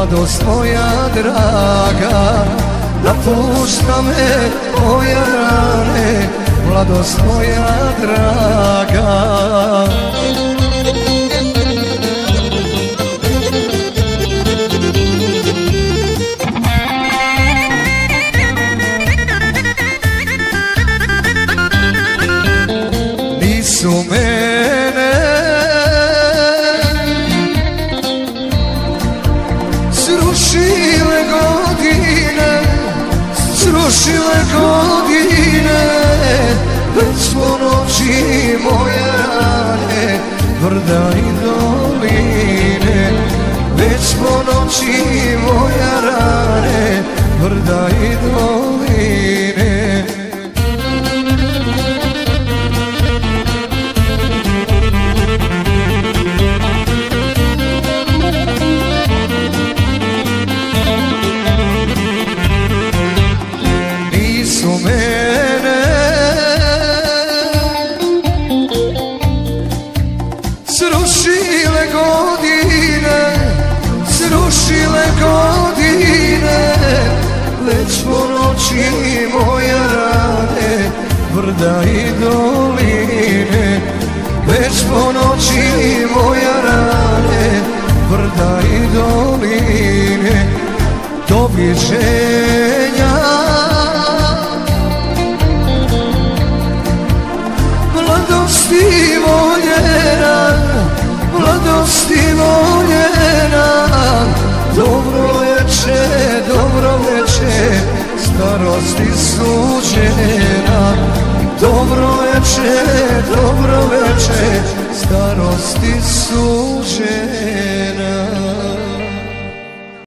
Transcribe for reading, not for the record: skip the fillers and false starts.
mladost moja draga, napušta me moja rane, mladost moja draga. Nisu mene srušile godine, srušile godine, već po noći moje rane, brda i doline, već po noći moje rane, brda i doline. Nisu mene srušile godine, srušile godine, već po noći moje rane, brda i doline, već po noći moje rane, brda i doline. Doviđenja mladosti voljena, mladosti voljena, dobro veče, starosti suđena, dobro veče, starosti suđena.